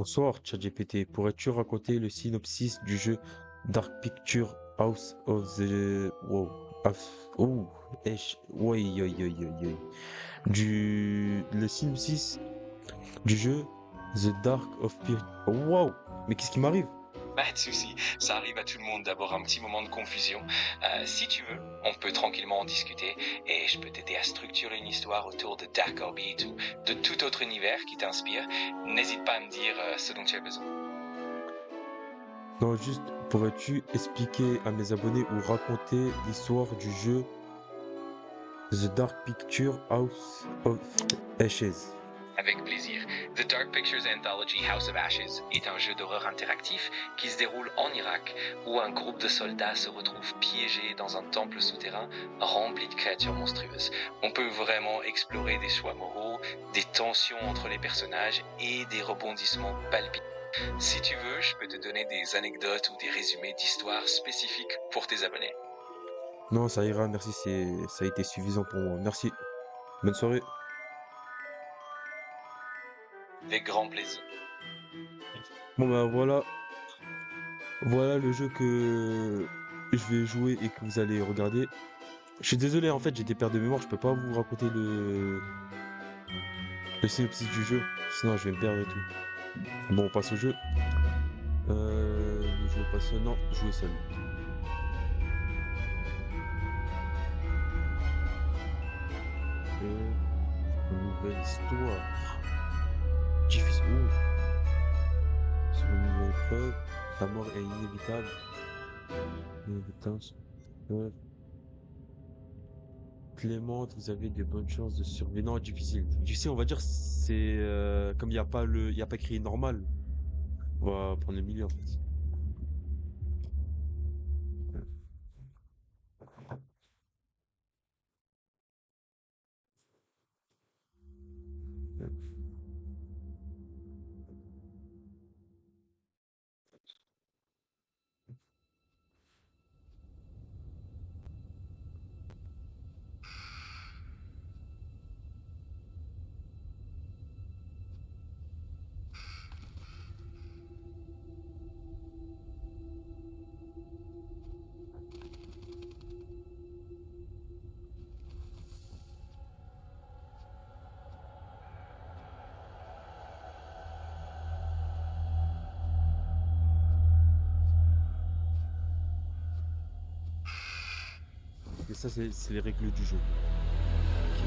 Bonsoir, ChatGPT. Pourrais-tu raconter le synopsis du jeu Dark Picture House of the... Wow. Oh, ouais, Le synopsis du jeu The Dark of Picture... Wow! Mais qu'est-ce qui m'arrive? Pas de souci, ça arrive à tout le monde d'avoir un petit moment de confusion. Si tu veux, on peut tranquillement en discuter et je peux t'aider à structurer une histoire autour de Dark Orbit ou de tout autre univers qui t'inspire. N'hésite pas à me dire ce dont tu as besoin. Non, juste, pourrais-tu expliquer à mes abonnés ou raconter l'histoire du jeu The Dark Picture House of Ashes? Avec plaisir. The Dark Pictures Anthology House of Ashes est un jeu d'horreur interactif qui se déroule en Irak, où un groupe de soldats se retrouve piégé dans un temple souterrain rempli de créatures monstrueuses. On peut vraiment explorer des choix moraux, des tensions entre les personnages et des rebondissements palpitants. Si tu veux, je peux te donner des anecdotes ou des résumés d'histoires spécifiques pour tes abonnés. Non, ça ira, merci, ça a été suffisant pour moi. Merci. Bonne soirée. Avec grand plaisir. Bon bah voilà, voilà le jeu que je vais jouer et que vous allez regarder. Je suis désolé, en fait, j'ai des pertes de mémoire, je peux pas vous raconter le synopsis du jeu, sinon je vais me perdre et tout. Bon, on passe au jeu. Ne jouez pas seul, non, jouez seul. Une nouvelle histoire. Difficile. Ouh. Sur une nouvelle épreuve, la mort est inévitable. Inévitable. Clémente, vous avez des bonnes chances de survivre. Non, difficile. Difficile, on va dire, c'est comme il n'y a pas il y a pas écrit normal. On va prendre le milieu en fait. Et ça, c'est les règles du jeu. Ok.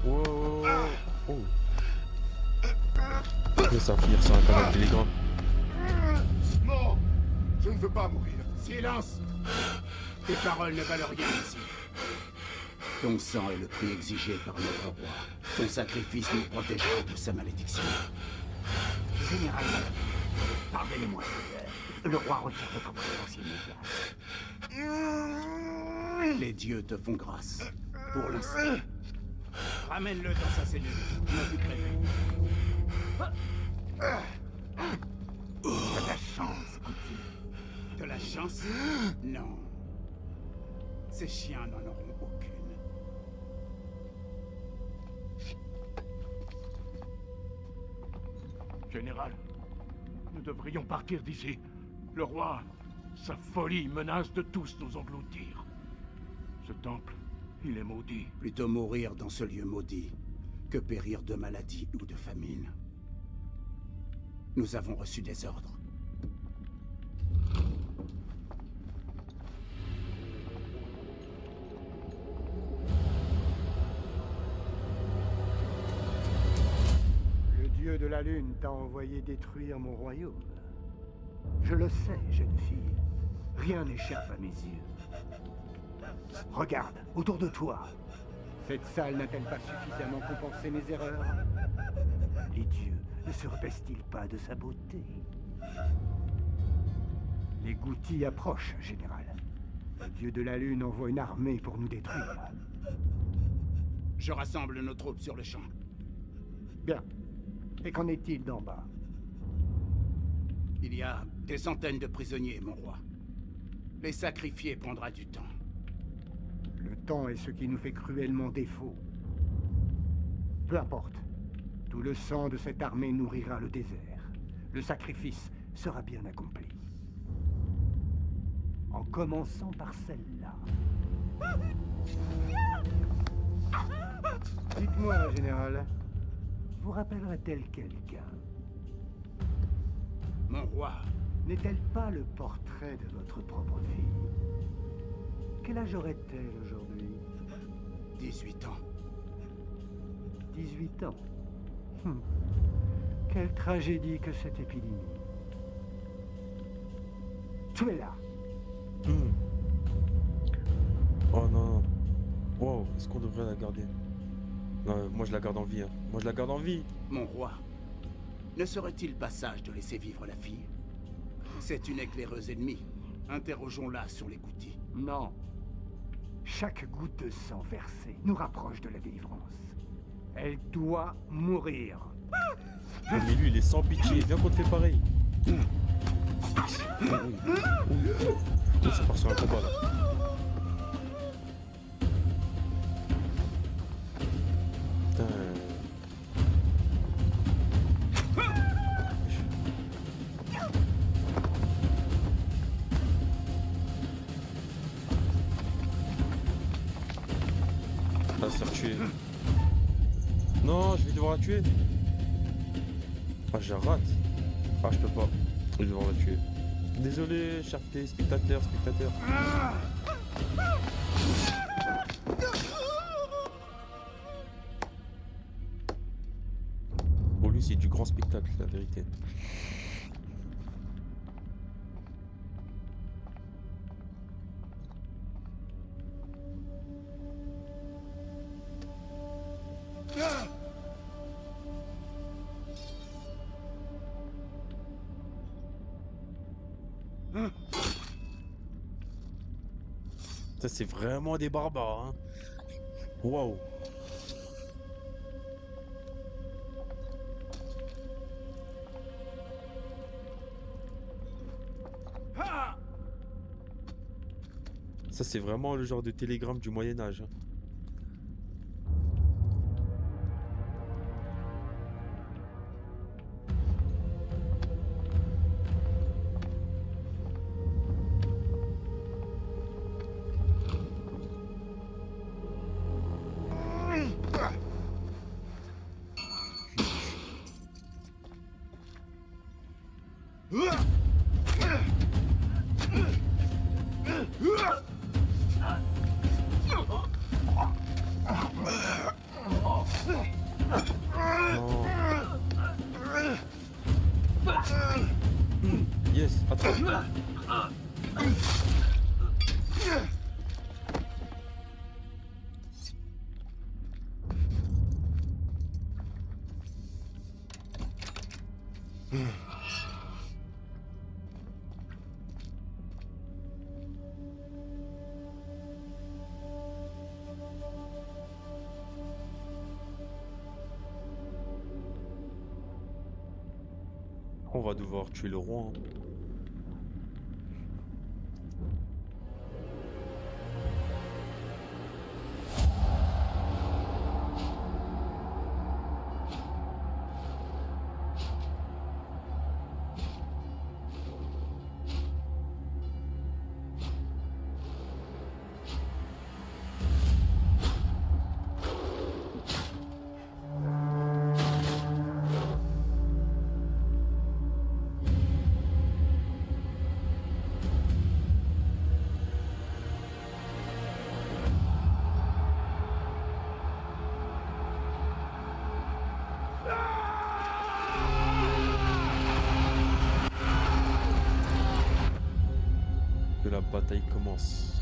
Wow. Oh. Et ça va finir sur un canal Telegram. Non! Je ne veux pas mourir. Silence! Tes paroles ne valent rien ici. Ton sang est le prix exigé par notre roi. Ton sacrifice nous protégera de sa malédiction. Général, pardonnez-moi. Le roi retire votre présence immédiate. Les dieux te font grâce. Pour l'instant. Ramène-le dans sa cellule. On a vu prévu. De la chance, Couty. De la chance? Non. Ces chiens n'en auront aucune. Général, nous devrions partir d'ici. Le roi, sa folie menace de tous nous engloutir. Ce temple, il est maudit. Plutôt mourir dans ce lieu maudit que périr de maladie ou de famine. Nous avons reçu des ordres. Le dieu de la lune t'a envoyé détruire mon royaume. Je le sais, jeune fille. Rien n'échappe à mes yeux. Regarde, autour de toi. Cette salle n'a-t-elle pas suffisamment compensé mes erreurs? Les dieux ne se repaisse-t-il pas de sa beauté? Les Goutis approchent, général. Le dieu de la lune envoie une armée pour nous détruire. Je rassemble nos troupes sur le champ. Bien. Et qu'en est-il d'en bas? Il y a des centaines de prisonniers, mon roi. Les sacrifier prendra du temps. Le temps est ce qui nous fait cruellement défaut. Peu importe. Tout le sang de cette armée nourrira le désert. Le sacrifice sera bien accompli. En commençant par celle-là. Dites-moi, général, vous rappellera-t-elle quelqu'un? Mon roi, N'est-elle pas le portrait de votre propre fille? Quel âge aurait-elle aujourd'hui? 18 ans. 18 ans. Quelle tragédie que cette épidémie. Tuez-la. Oh non. Wow, est-ce qu'on devrait la garder? Non, moi je la garde en vie. Hein. Moi je la garde en vie. Mon roi, ne serait-il pas sage de laisser vivre la fille? C'est une éclaireuse ennemie. Interrogeons-la sur les Goutis. Non. Chaque goutte de sang versée nous rapproche de la délivrance. Elle doit mourir. Mais lui il est sans pitié. Viens qu'on te fait pareil. Oh, c'est parti sur un combat là. Putain. Ah, se faire tuer. Non, je vais devoir la tuer. Ah, je rate. Ah, je peux pas. Je vais devoir la tuer. Désolé, chers spectateurs. Pour lui, c'est du grand spectacle, la vérité. Ça, c'est vraiment des barbares, hein. Waouh. Ça, c'est vraiment le genre de télégramme du Moyen-Âge. Hein. Yes, attrape. On va devoir tuer le roi. Hein. Que la bataille commence.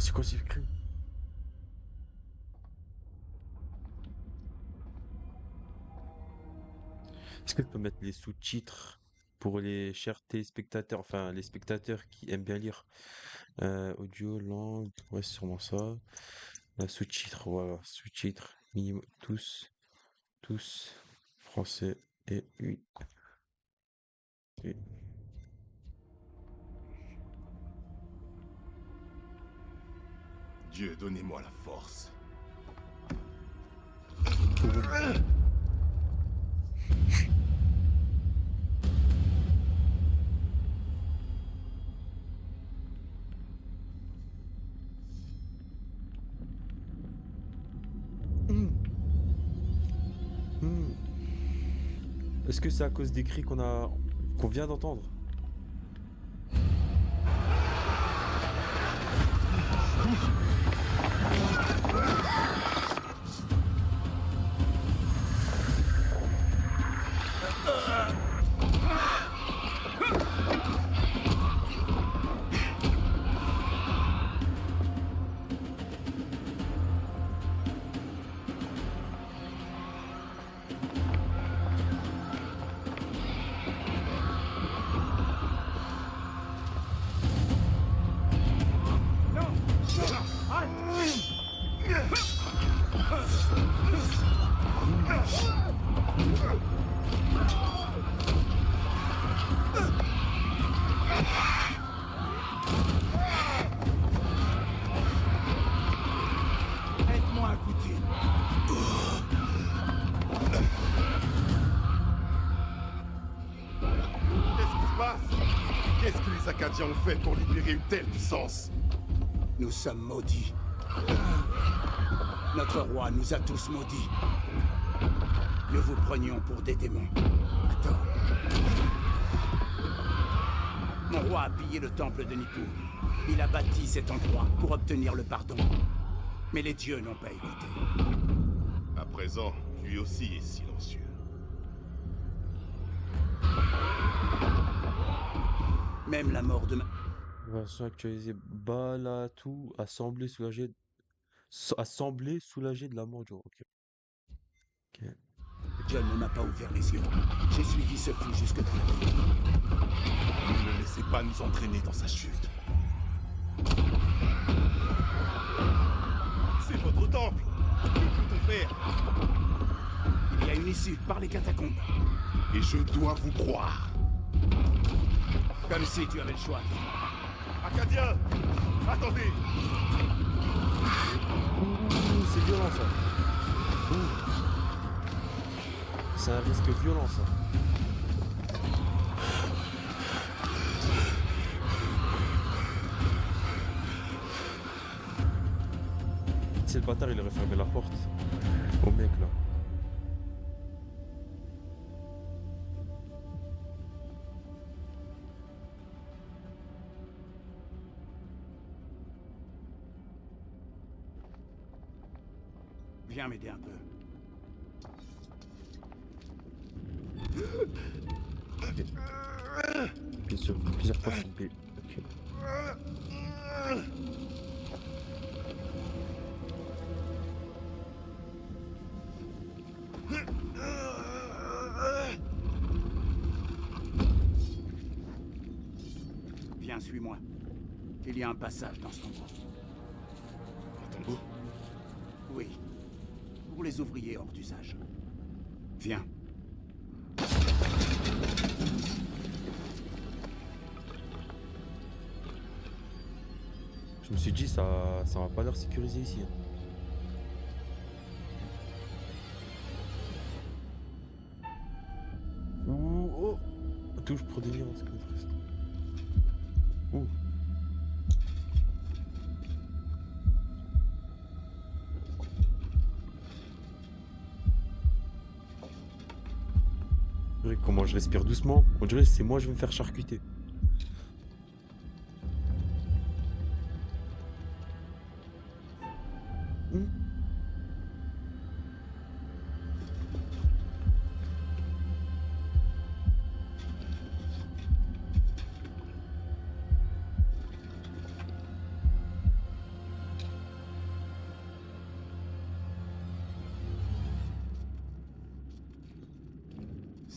c'est quoi c'est écrit? Est-ce que tu peux mettre les sous-titres pour les chers téléspectateurs, enfin les spectateurs qui aiment bien lire? Audio, langue, ouais, c'est sûrement ça. Sous-titres, voilà, sous-titres, minimum, tous, français et oui. Dieu, donnez-moi la force. Hmm. Est-ce que c'est à cause des cris qu'on vient d'entendre? Aide-moi à goûter. Qu'est-ce qui se passe? Qu'est-ce que les Acadiens ont fait pour libérer une telle puissance? Nous sommes maudits. Notre roi nous a tous maudits. Nous vous prenions pour des démons. Attends. Mon roi a pillé le temple de Nippur. Il a bâti cet endroit pour obtenir le pardon. Mais les dieux n'ont pas écouté. À présent, lui aussi est silencieux. Même la mort de ma... Version actualisée. Balatou a semblé soulagé de la mort du roi. Ok. Ok. John ne m'a pas ouvert les yeux. J'ai suivi ce fou jusque dans la ville. Ne laissez pas nous entraîner dans sa chute. C'est votre temple. Que peut-on faire? Il y a une issue par les catacombes. Et je dois vous croire. Comme si tu avais le choix. Acadiens, attendez. Ouh, c'est violent ça. Ouh. C'est un risque violent ça. C'est le bâtard, il aurait fermé la porte au mec là. Viens m'aider un peu. Bien sûr, plusieurs fois sur B. Ok. Viens, suis-moi. Il y a un passage dans ce tombeau. Un tombeau? Oui. Pour les ouvriers hors d'usage. Viens. Je me suis dit, ça va pas l'air sécurisé ici. Hein. Ouh, oh. Touche pour délire en ce que reste. Ouh. Comment je respire doucement? On dirait que c'est moi, je vais me faire charcuter.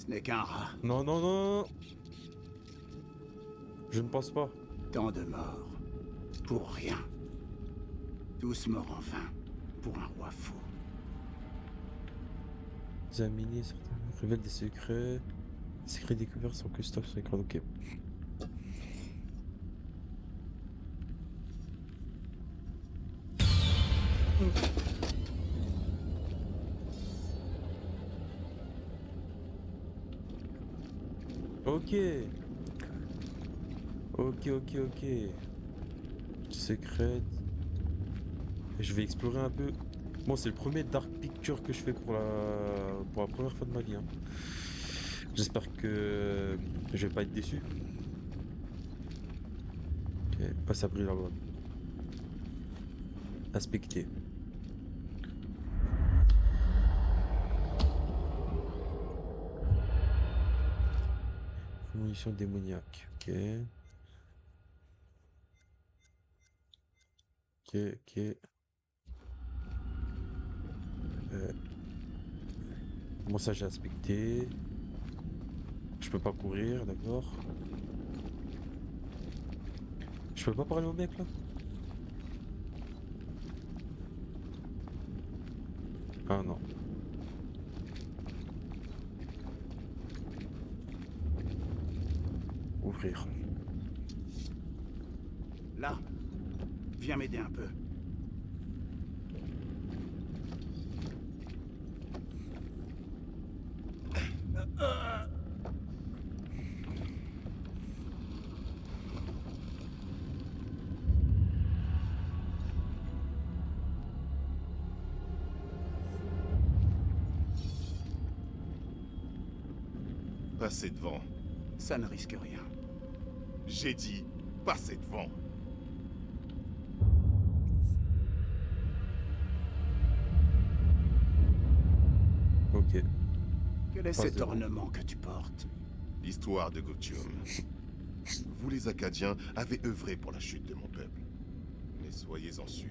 Ce n'est qu'un rat. Non, non, non, non. Je ne pense pas. Tant de morts. Pour rien. Tous morts en vain. Pour un roi fou. Examiner certains révèlent des secrets. Les secrets découverts sont custom sur l'écran. Ok. Ok. Ok, ok, ok. Secret. Je vais explorer un peu. Bon, c'est le premier Dark Picture que je fais pour la première fois de ma vie, hein. J'espère que je vais pas être déçu. Ok, pas s'abri là-bas. Inspecter. Munitions démoniaques. Ok. Ok, ok. Bon, ça j'ai inspecté. Je peux pas courir, d'accord. Je peux pas parler au mec là? Ah non. Ouvrir. Là. Viens m'aider un peu. Passez devant. Ça ne risque rien. J'ai dit, passez devant. Ok. Quel est Passe cet devant. ornement que tu portes? L'histoire de Goktium. Vous les Acadiens avez œuvré pour la chute de mon peuple. Mais soyez-en sûrs,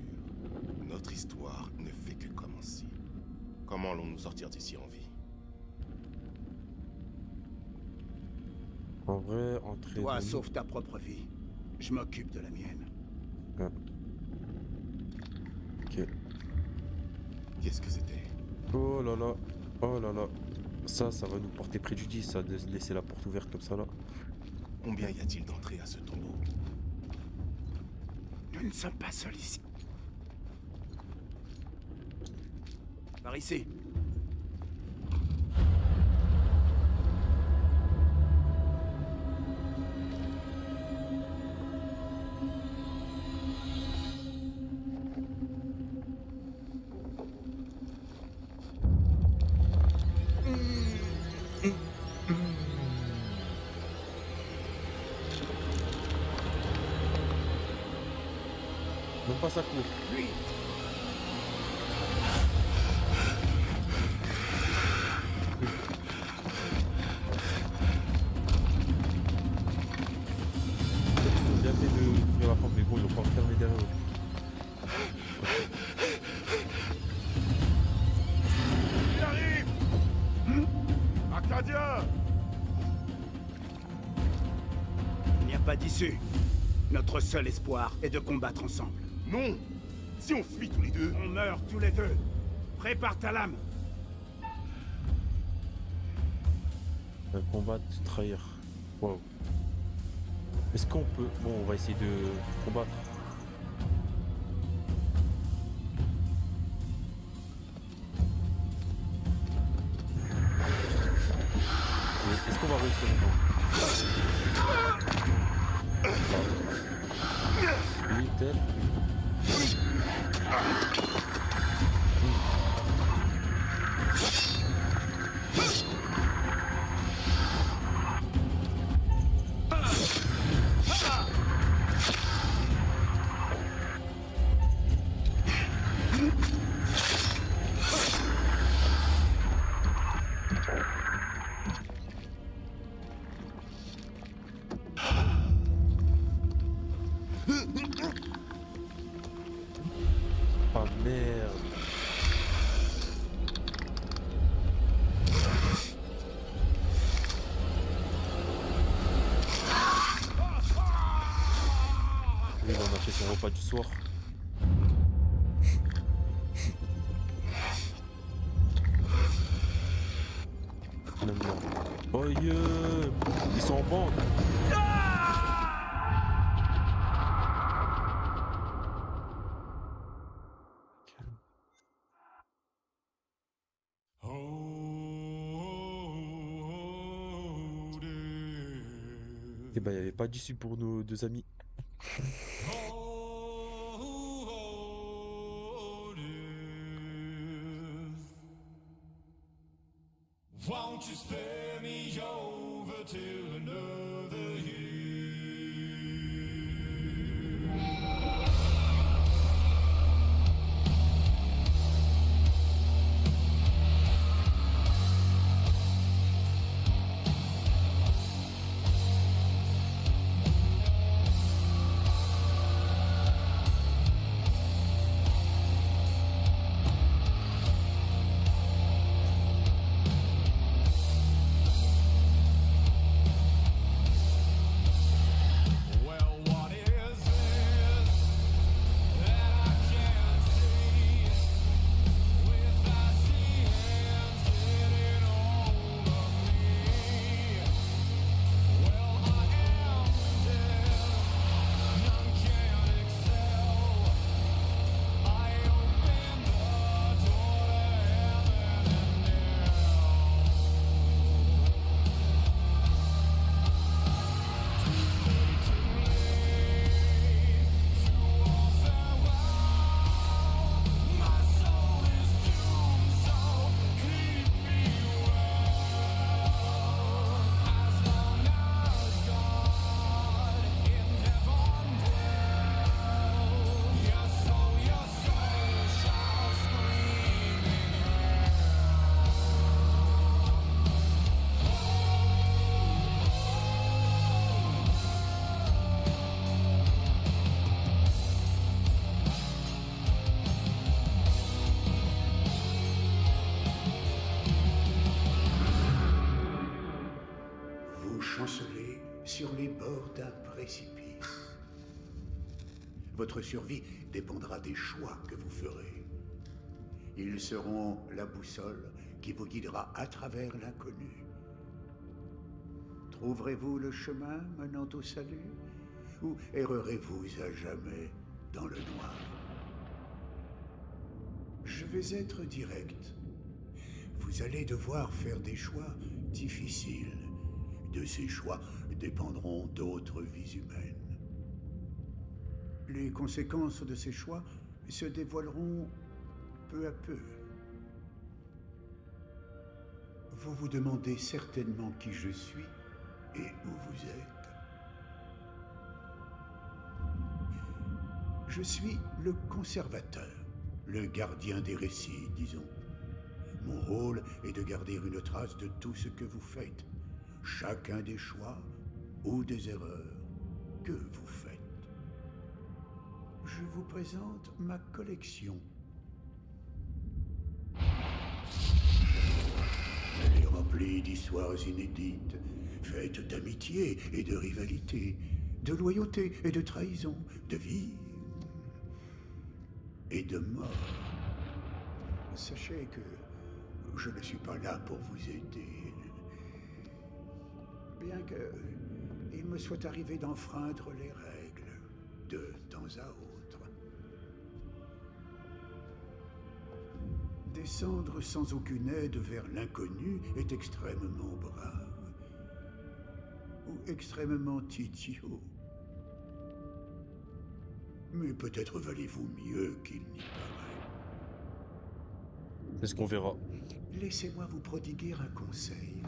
notre histoire ne fait que commencer. Comment allons-nous sortir d'ici en vie? En vrai, entrer Toi, dans- sauve ta propre vie. Je m'occupe de la mienne. Ah. Ok. Qu'est-ce que c'était? Oh là là. Oh là là. Ça va nous porter préjudice, ça, de laisser la porte ouverte comme ça là. Combien y a-t-il d'entrées à ce tombeau? Nous ne sommes pas seuls ici. Par ici. Même pas ça court. Lui. Ils ont bien fait d'ouvrir la porte, mais bon, ils ont pas refermé derrière eux. Il arrive! Acadien! Il n'y a pas d'issue. Notre seul espoir est de combattre ensemble. Non! Si on fuit tous les deux, On meurt tous les deux. Prépare ta lame. Combattre, trahir. Wow. Est-ce qu'on peut... Bon, on va essayer de combattre. Est-ce qu'on va réussir ou non? Lui, tel. Ah repas du soir. Même là. Oh yeah, ils sont en bande. Et bah, il n'y avait pas d'issue pour nos deux amis. Won't you spare me over till another year? Chanceler sur les bords d'un précipice. Votre survie dépendra des choix que vous ferez. Ils seront la boussole qui vous guidera à travers l'inconnu. Trouverez-vous le chemin menant au salut? Ou errerez-vous à jamais dans le noir? Je vais être direct. Vous allez devoir faire des choix difficiles. De ces choix dépendront d'autres vies humaines. Les conséquences de ces choix se dévoileront peu à peu. Vous vous demandez certainement qui je suis et où vous êtes. Je suis le conservateur, le gardien des récits, disons. Mon rôle est de garder une trace de tout ce que vous faites. Chacun des choix ou des erreurs que vous faites. Je vous présente ma collection. Elle est remplie d'histoires inédites, faites d'amitié et de rivalité, de loyauté et de trahison, de vie et de mort. Sachez que je ne suis pas là pour vous aider. Bien qu'il me soit arrivé d'enfreindre les règles de temps à autre. Descendre sans aucune aide vers l'inconnu est extrêmement brave. Ou extrêmement idiot. Mais peut-être valez-vous mieux qu'il n'y paraît. C'est ce qu'on verra. Laissez-moi vous prodiguer un conseil.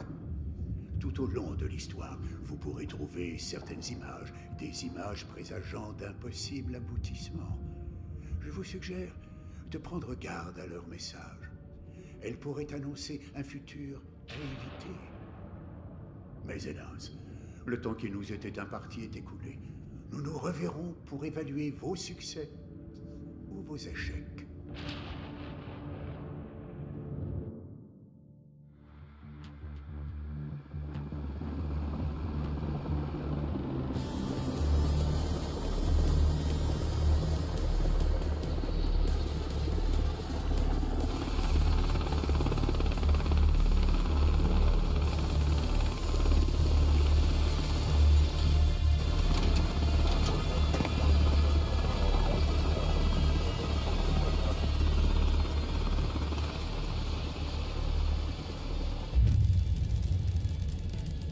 Tout au long de l'histoire, vous pourrez trouver certaines images, des images présageant d'impossibles aboutissements. Je vous suggère de prendre garde à leur message. Elles pourraient annoncer un futur à éviter. Mais hélas, le temps qui nous était imparti est écoulé. Nous nous reverrons pour évaluer vos succès ou vos échecs.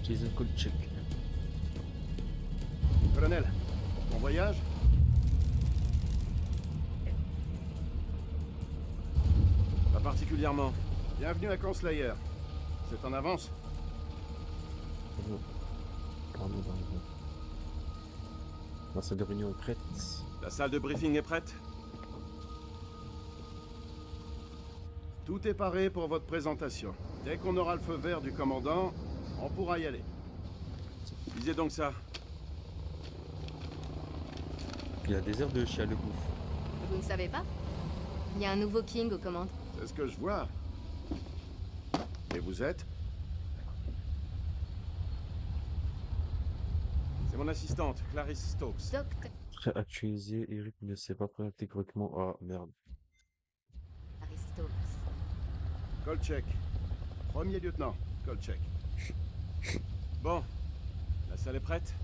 Jason Kolchak. Colonel, bon voyage? Pas particulièrement. Bienvenue à Conslayer. C'est en avance? Pardon, pardon. La salle de réunion est prête. La salle de briefing est prête? Tout est paré pour votre présentation. Dès qu'on aura le feu vert du commandant, on pourra y aller. Lisez donc ça. Il y a des airs de chien le gouffre. Vous ne savez pas? Il y a un nouveau King aux commandes. C'est ce que je vois. Et vous êtes? C'est mon assistante, Clarice Stokes. Docteur Très actualisé, Eric ne sait pas présenter correctement. Ah merde. Aristos. Kolchak. Premier lieutenant, Kolchak. Bon, la salle est prête?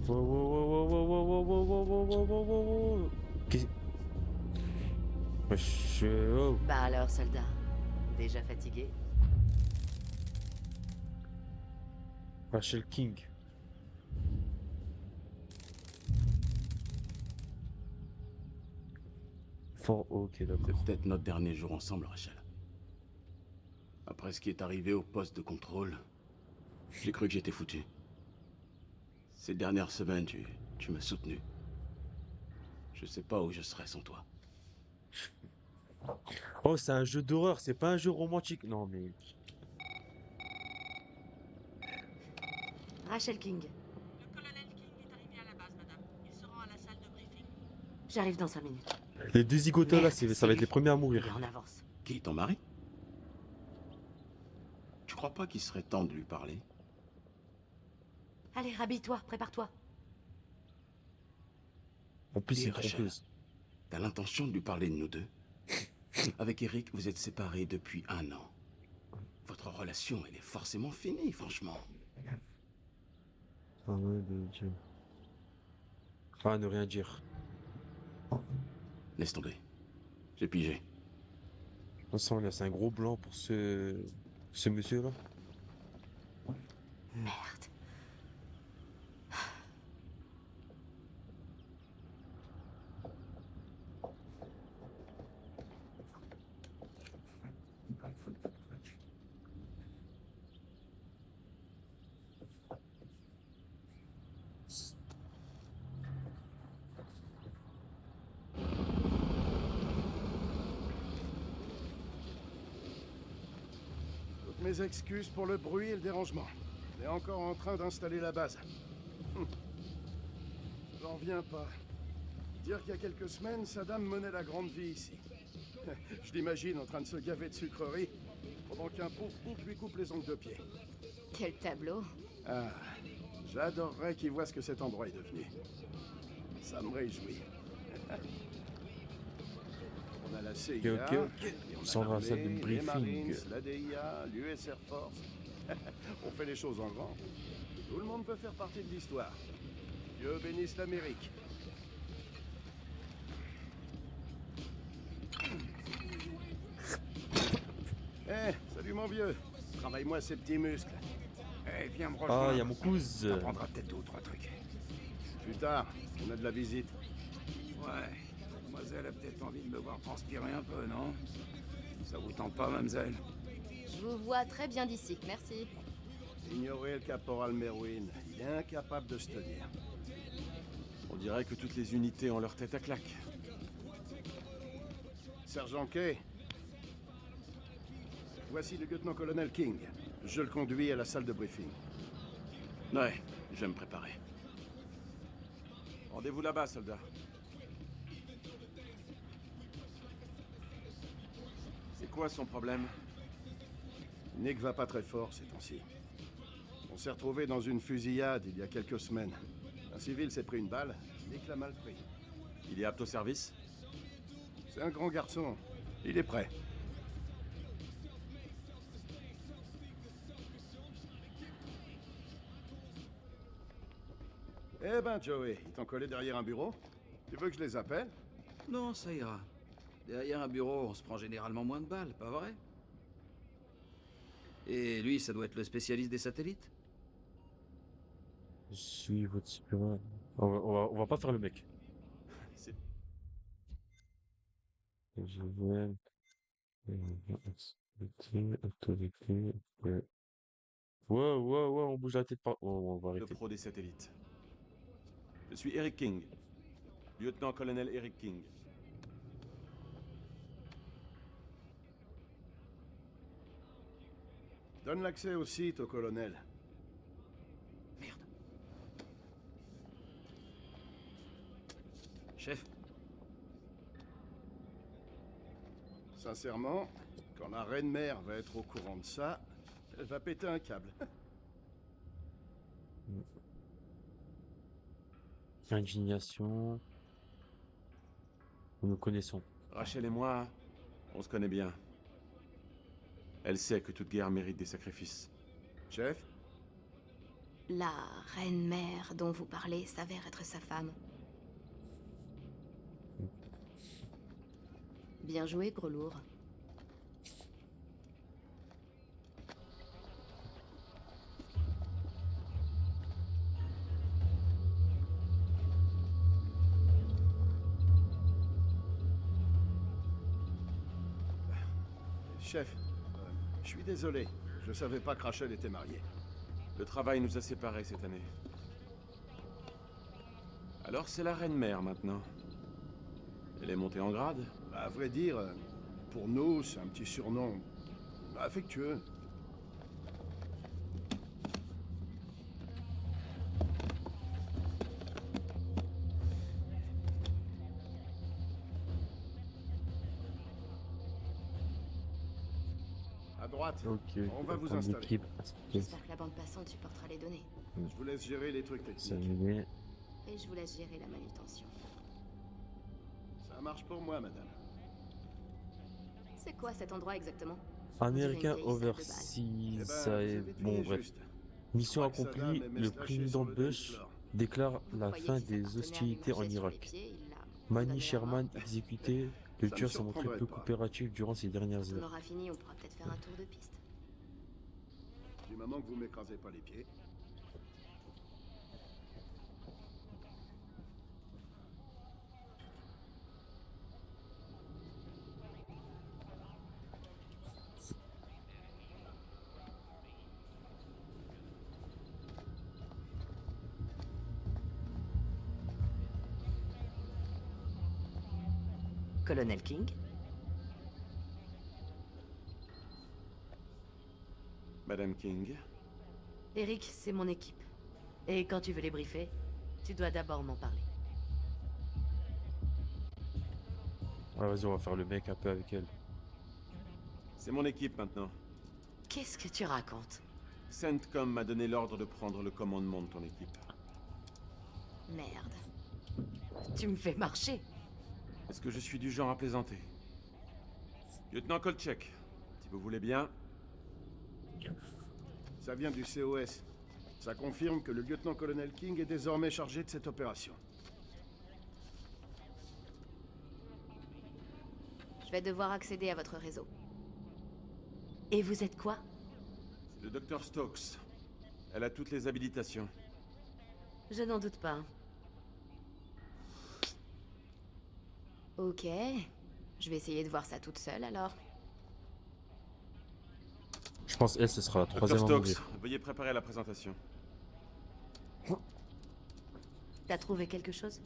Wow, wow, wow, wow, wow, wow, wow, wow, wow, wow, wow, wow, wow. Qu'est-ce... Wesh, oh. Bah alors, soldat. Déjà fatigué? Rachel King. Fort ok, C'est d'accord. peut-être notre dernier jour ensemble, Rachel. Après ce qui est arrivé au poste de contrôle, j'ai cru que j'étais foutu. Ces dernières semaines, tu m'as soutenu. Je sais pas où je serais sans toi. Oh, c'est un jeu d'horreur, c'est pas un jeu romantique. Non, mais... Rachel King. Le colonel King est arrivé à la base, madame. Il se rend à la salle de briefing. J'arrive dans 5 minutes. Les deux zigotos là, Merde, ça va c'est être les lui. premiers à Il est mourir. en avance. Qui, ton mari? Tu crois pas qu'il serait temps de lui parler? Allez, rhabille-toi, prépare-toi. En plus, Dis, c'est une Rachel. trompeuse. T'as l'intention de lui parler de nous deux? Avec Eric, vous êtes séparés depuis 1 an. Votre relation, elle est forcément finie, franchement. Ah ouais, de Dieu. Ah, ne rien dire. Laisse tomber. J'ai pigé. De toute façon, là, c'est un gros blanc pour ce monsieur là. Merde. Toutes mes excuses pour le bruit et le dérangement. On est encore en train d'installer la base. J'en reviens pas. Dire qu'il y a quelques semaines, Saddam menait la grande vie ici. Je l'imagine en train de se gaver de sucreries, pendant qu'un pauvre couple lui coupe les ongles de pied. Quel tableau. Ah, j'adorerais qu'il voit ce que cet endroit est devenu. Ça me réjouit. On a la CIA, Ok, ok. et on a Sans la salle de l'armée, les briefing. Marines, la DIA, l'US Air Force. On fait les choses en grand. Tout le monde peut faire partie de l'histoire. Dieu bénisse l'Amérique. Eh, salut mon vieux. Travaille-moi ces petits muscles. Eh, viens me Ah, rejoindre. il y a mon cousin. Ça prendra peut-être 2 ou 3 trucs. Plus tard, on a de la visite. Ouais. Mademoiselle a peut-être envie de me voir transpirer un peu, non? Ça vous tente pas, mademoiselle? Je vous vois très bien d'ici, merci. Ignorez le caporal Merwin. Il est incapable de se tenir. On dirait que toutes les unités ont leur tête à claque. Sergent Kay. Voici le lieutenant-colonel King. Je le conduis à la salle de briefing. Ouais, je vais me préparer. Rendez-vous là-bas, soldat. C'est quoi son problème? Nick va pas très fort ces temps-ci. On s'est retrouvé dans une fusillade il y a quelques semaines. Un civil s'est pris une balle, Nick l'a mal pris. Il est apte au service? C'est un grand garçon. Il est prêt. Eh ben, Joey, ils t'ont collé derrière un bureau? Tu veux que je les appelle? Non, ça ira. Derrière un bureau, on se prend généralement moins de balles, pas vrai? Et lui, ça doit être le spécialiste des satellites? Je suis votre supérieur. On va pas faire le mec. C'est- Je vais... Autorité... Ouais, ouais, on bouge la tête pas. On va Le arrêter. pro des satellites. Je suis Eric King. Lieutenant-colonel Eric King. Donne l'accès au site au colonel. Merde. Chef. Sincèrement, quand la reine-mère va être au courant de ça, elle va péter un câble. Indignation. Nous nous connaissons. Rachel et moi, on se connaît bien. Elle sait que toute guerre mérite des sacrifices. Chef? La reine-mère dont vous parlez s'avère être sa femme. Bien joué, gros lourd. Chef, je suis désolé. Je savais pas que Rachel était mariée. Le travail nous a séparés cette année. Alors c'est la reine-mère maintenant. Elle est montée en grade? À vrai dire, pour nous, c'est un petit surnom affectueux. À droite, Ok, on va vous prendre installer. l'équipe. J'espère que la bande passante supportera les données. Je vous laisse gérer les trucs Ça techniques. m'est- Et je vous laisse gérer la manutention. Ça marche pour moi, madame. C'est quoi cet endroit exactement? On dirait Américain une vieille salle de bal. Overseas, Eh ben, ça vous est... avez Bon, trié bref. juste. Mission Je crois que Saddam accomplie, aimait le se lâcher président sur le Bush dance floor. déclare Vous la croyez fin qu'il des s'appartenait à hostilités en lui marcher sur les Irak. pieds, il l'a Manny condamné à Sherman mort. exécuté, le Ça me tueur s'est montré surprendrait peu pas. coopératif durant ces dernières Quand on heures. aura fini, on pourra peut-être faire un tour de piste. Du moment que vous m'écrasez pas les pieds. Colonel King? Madame King. Eric, c'est mon équipe. Et quand tu veux les briefer, tu dois d'abord m'en parler. Ah, vas-y, on va faire le mec un peu avec elle. C'est mon équipe maintenant. Qu'est-ce que tu racontes? CENTCOM m'a donné l'ordre de prendre le commandement de ton équipe. Merde. Tu me fais marcher. Est-ce que je suis du genre à plaisanter? Lieutenant Kolchek, si vous voulez bien. Ça vient du COS. Ça confirme que le lieutenant-colonel King est désormais chargé de cette opération. Je vais devoir accéder à votre réseau. Et vous êtes quoi? C'est le docteur Stokes. Elle a toutes les habilitations. Je n'en doute pas. Ok. Je vais essayer de voir ça toute seule alors. Je pense elle, ce sera la Docteur troisième à Stokes, mourir. veuillez préparer la présentation. T'as trouvé quelque chose?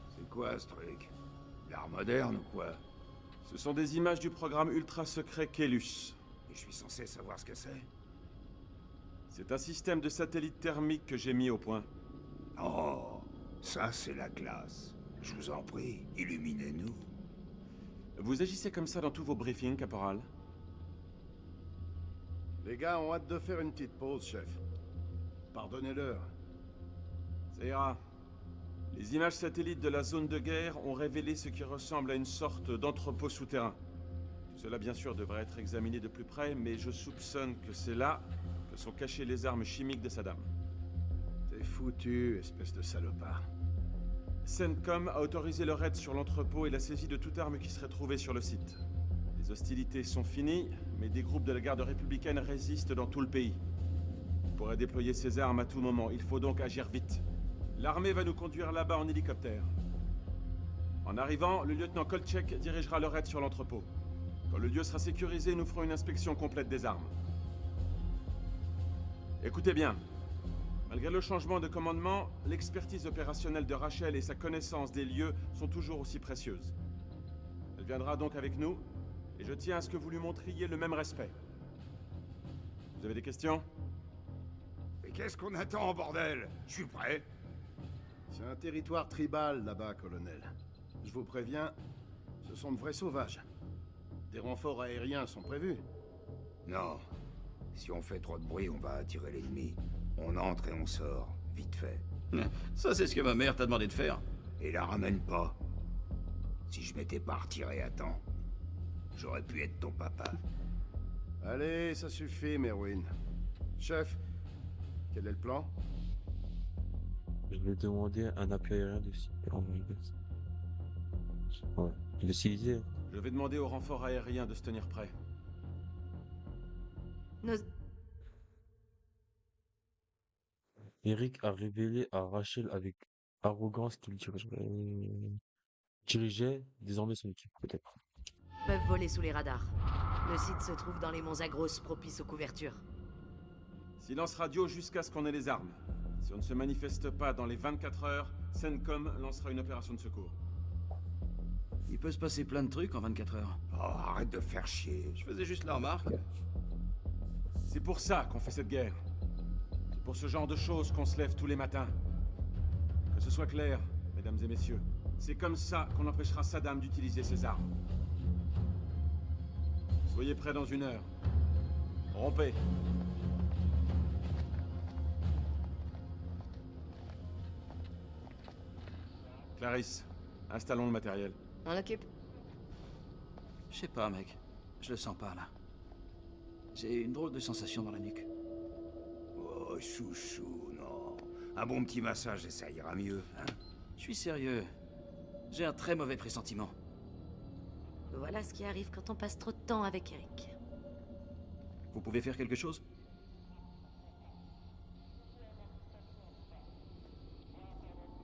C'est quoi ce truc? L'art moderne ou quoi? Ce sont des images du programme ultra secret Kelus. Et je suis censé savoir ce que c'est? C'est un système de satellite thermique que j'ai mis au point. Oh, ça c'est la classe. Je vous en prie, illuminez-nous. Vous agissez comme ça dans tous vos briefings, caporal? Les gars ont hâte de faire une petite pause, chef. Pardonnez-leur. Ça ira. Les images satellites de la zone de guerre ont révélé ce qui ressemble à une sorte d'entrepôt souterrain. Cela, bien sûr, devrait être examiné de plus près, mais je soupçonne que c'est là que sont cachées les armes chimiques de Saddam. T'es foutu, espèce de salopard. CENTCOM a autorisé le raid sur l'entrepôt et la saisie de toute arme qui serait trouvée sur le site. Les hostilités sont finies, mais des groupes de la garde républicaine résistent dans tout le pays. On pourrait déployer ces armes à tout moment, il faut donc agir vite. L'armée va nous conduire là-bas en hélicoptère. En arrivant, le lieutenant Kolchek dirigera le raid sur l'entrepôt. Quand le lieu sera sécurisé, nous ferons une inspection complète des armes. Écoutez bien. Malgré le changement de commandement, l'expertise opérationnelle de Rachel et sa connaissance des lieux sont toujours aussi précieuses. Elle viendra donc avec nous, et je tiens à ce que vous lui montriez le même respect. Vous avez des questions? Mais qu'est-ce qu'on attend, bordel? Je suis prêt. C'est un territoire tribal là-bas, colonel. Je vous préviens, ce sont de vrais sauvages. Des renforts aériens sont prévus. Non. Si on fait trop de bruit, on va attirer l'ennemi. On entre et on sort, vite fait. Ça, c'est ce que ma mère t'a demandé de faire. Et la ramène pas. Si je m'étais pas retiré à temps, j'aurais pu être ton papa. Allez, ça suffit, Merwin. Chef, quel est le plan? Je vais demander un appui aérien de ouais, de s'utiliser. Je vais demander aux renforts aériens de se tenir prêts. Eric a révélé à Rachel avec arrogance qu'il dirigeait désormais son équipe, peut-être. Peuvent voler sous les radars. Le site se trouve dans les monts Zagros, propices aux couvertures. Silence radio jusqu'à ce qu'on ait les armes. Si on ne se manifeste pas dans les 24 heures, CENTCOM lancera une opération de secours. Il peut se passer plein de trucs en 24 heures. Oh, arrête de faire chier. Je faisais juste la remarque. C'est pour ça qu'on fait cette guerre. C'est pour ce genre de choses qu'on se lève tous les matins. Que ce soit clair, mesdames et messieurs. C'est comme ça qu'on empêchera Saddam d'utiliser ses armes. Soyez prêts dans 1 heure. Rompez. Clarisse, installons le matériel. On occupe. Je sais pas, mec. Je le sens pas, là. J'ai une drôle de sensation dans la nuque. Oh, chouchou, non. Un bon petit massage et ça ira mieux, hein? Je suis sérieux. J'ai un très mauvais pressentiment. Voilà ce qui arrive quand on passe trop de temps avec Eric. Vous pouvez faire quelque chose?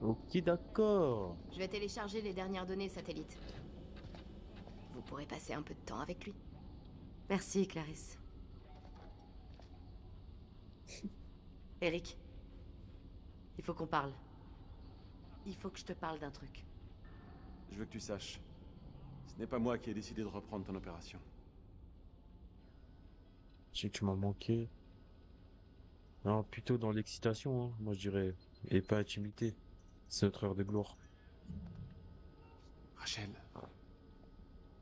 Ok, d'accord. Je vais télécharger les dernières données satellites. Vous pourrez passer un peu de temps avec lui. Merci, Clarisse. Eric, il faut qu'on parle. Il faut que je te parle d'un truc. Je veux que tu saches. Ce n'est pas moi qui ai décidé de reprendre ton opération. Je sais que tu m'as manqué. Non, plutôt dans l'excitation, hein, moi je dirais. Et pas intimité. C'est notre heure de gloire. Rachel,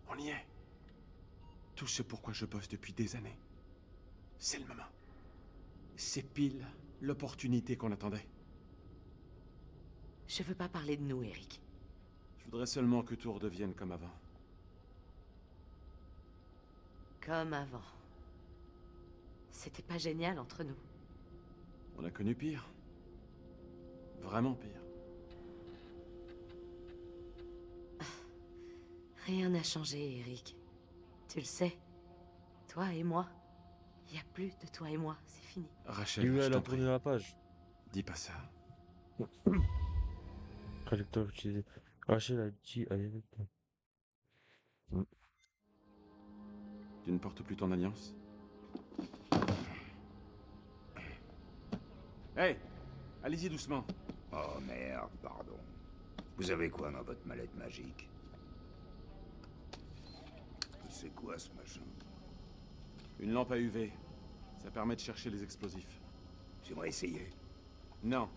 on y est. Tout ce pourquoi je bosse depuis des années. C'est le moment. C'est pile l'opportunité qu'on attendait. Je veux pas parler de nous, Eric. Je voudrais seulement que tout redevienne comme avant. Comme avant. C'était pas génial entre nous. On a connu pire. Vraiment pire. Rien n'a changé, Eric. Tu le sais. Toi et moi. Il n'y a plus de toi et moi, c'est fini. Rachel, Lui, je elle t'en a tourné prie. la page. Dis pas ça. Trajectoire utilisée. Rachel a dit à Eric. Tu ne portes plus ton alliance? Hey! Allez-y doucement. Oh merde, pardon. Vous avez quoi dans votre mallette magique? C'est quoi ce machin? Une lampe à UV. Ça permet de chercher les explosifs. J'aimerais essayer. Non.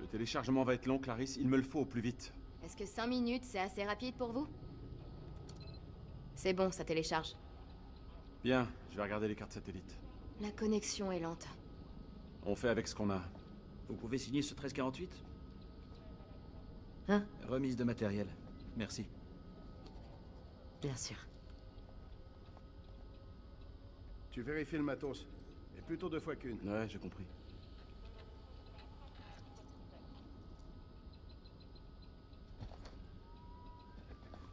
Le téléchargement va être long, Clarisse. Il me le faut au plus vite. Est-ce que 5 minutes, c'est assez rapide pour vous? C'est bon, ça télécharge. Bien, je vais regarder les cartes satellites. La connexion est lente. On fait avec ce qu'on a. Vous pouvez signer ce 1348? Hein? Remise de matériel. Merci. Bien sûr. Tu vérifies le matos. Et plutôt 2 fois qu'une. Ouais, j'ai compris.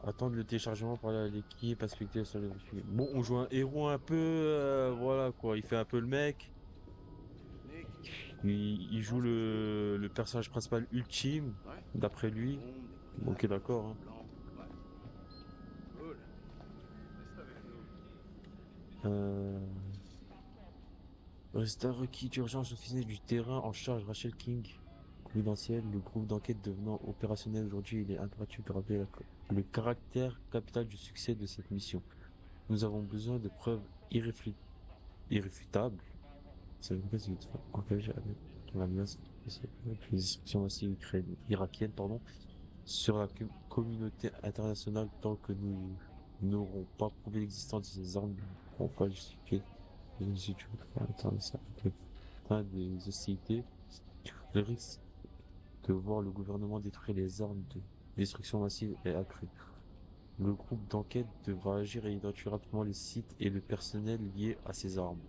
Attendre le téléchargement par l'équipe, inspecter sur les refus. Bon, on joue un héros un peu, voilà quoi, il fait un peu le mec. Il joue le personnage principal ultime, d'après lui. Ok, d'accord. Hein. Cool. Résultat requis d'urgence officiel du terrain en charge Rachel King. Confidentiel, le groupe d'enquête devenant opérationnel aujourd'hui, il est impératif de rappeler le caractère capital du succès de cette mission. Nous avons besoin de preuves irréfutables. Ça veut dire que c'est engagé avec la menace de destruction massive irakienne, pardon, sur la communauté internationale tant que nous n'aurons pas prouvé l'existence de ces armes, nous ne pourrons pas justifier une situation internationale des hostilités. Le risque de voir le gouvernement détruire les armes de destruction massive est accru. Le groupe d'enquête devra agir et identifier rapidement les sites et le personnel liés à ces armes.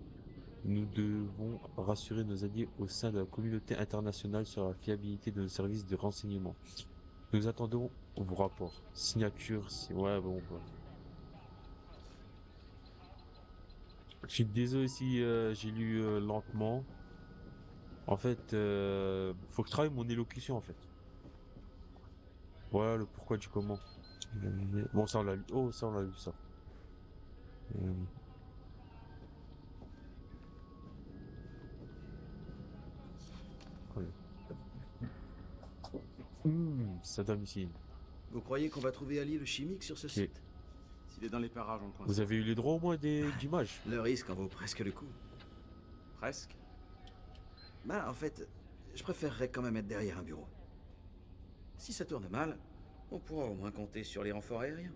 Nous devons rassurer nos alliés au sein de la communauté internationale sur la fiabilité de nos services de renseignement. Nous attendons vos rapports. Signature, ouais, bon, voilà. Je suis désolé si j'ai lu lentement. En fait, faut que je travaille mon élocution, en fait. Voilà le pourquoi du comment. Bon, ça on l'a lu. Oh, ça on l'a lu, ça. Saddam Hussein. Vous croyez qu'on va trouver Ali le chimique sur ce site? S'il est dans les parages, on le coince. Vous avez eu les droits au moins d'images? Le risque en vaut presque le coup. Presque? Bah, en fait, je préférerais quand même être derrière un bureau. Si ça tourne mal, on pourra au moins compter sur les renforts aériens.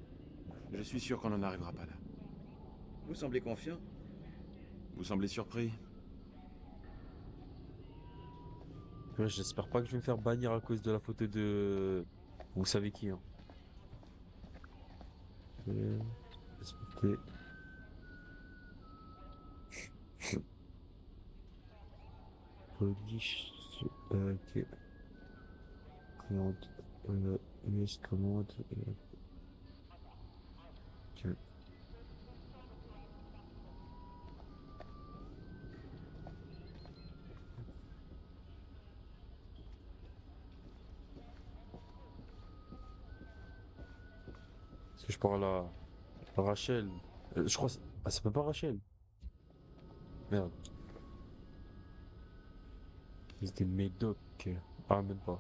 Je suis sûr qu'on n'en arrivera pas là. Vous semblez confiant? Vous semblez surpris? Ouais, j'espère pas que je vais me faire bannir à cause de la photo de... Vous savez qui, hein. Respecter. Polish... ok. Commande... US commande... ok. Est-ce que je parle à Rachel? Je crois... Ah, ça peut pas Rachel. Merde. C'était Médoc. Ah, même pas.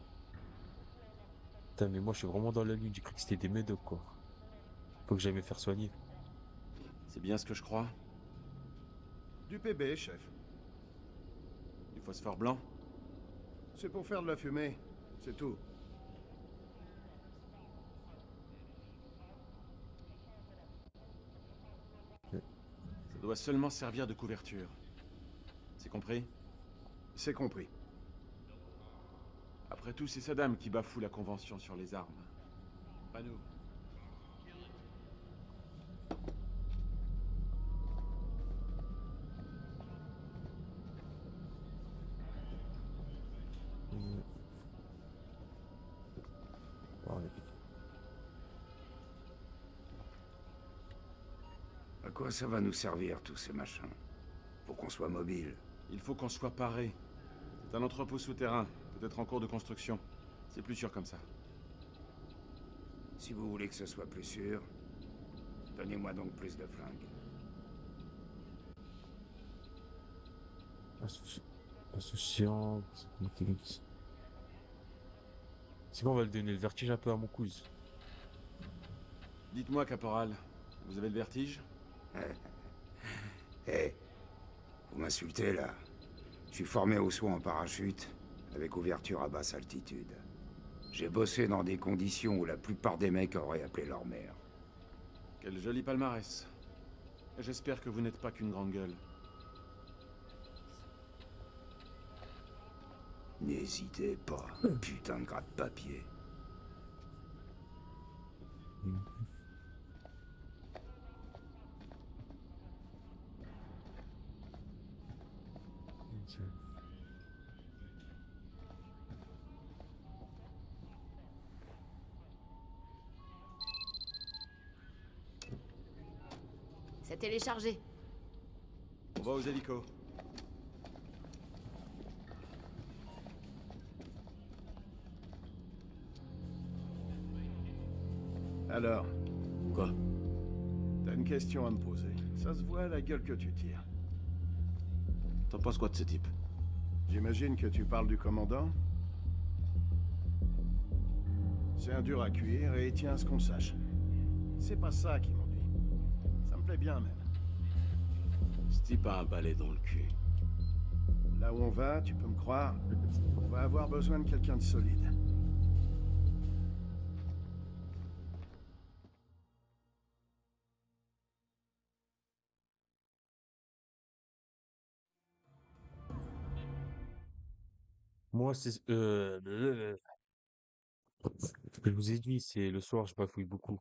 Putain, mais moi je suis vraiment dans la lune, j'ai cru que c'était des Médocs, quoi. Faut que j'aille me faire soigner. C'est bien ce que je crois. Du PB, chef. Du phosphore blanc? C'est pour faire de la fumée, c'est tout. Ça doit seulement servir de couverture. C'est compris? C'est compris. Après tout, c'est Saddam qui bafoue la convention sur les armes. Pas nous. À quoi ça va nous servir, tous ces machins? Pour qu'on soit mobile. Il faut qu'on soit paré. C'est un entrepôt souterrain, peut-être en cours de construction. C'est plus sûr comme ça. Si vous voulez que ce soit plus sûr, donnez-moi donc plus de flingues. Insouciant... C'est bon, on va le donner le vertige un peu à mon cousin. Dites-moi, caporal, vous avez le vertige? Hé, vous m'insultez là. Je suis formé au saut en parachute, avec ouverture à basse altitude. J'ai bossé dans des conditions où la plupart des mecs auraient appelé leur mère. Quel joli palmarès. J'espère que vous n'êtes pas qu'une grande gueule. N'hésitez pas, putain de gratte-papier. C'est téléchargé. On va aux hélicos. Alors, Quoi? t'as une question à me poser. Ça se voit à la gueule que tu tires. T'en penses quoi de ce type? J'imagine que tu parles du commandant? C'est un dur à cuire et il tient à ce qu'on sache. C'est pas ça qui m'ennuie. Ça me plaît bien même. Ce type a un balai dans le cul. Là où on va, tu peux me croire, on va avoir besoin de quelqu'un de solide. Moi, c'est je vous ai dit, c'est le soir, je bafouille beaucoup.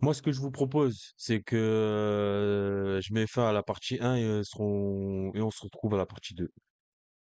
Moi, ce que je vous propose, c'est que je mets fin à la partie 1 et on se retrouve à la partie 2.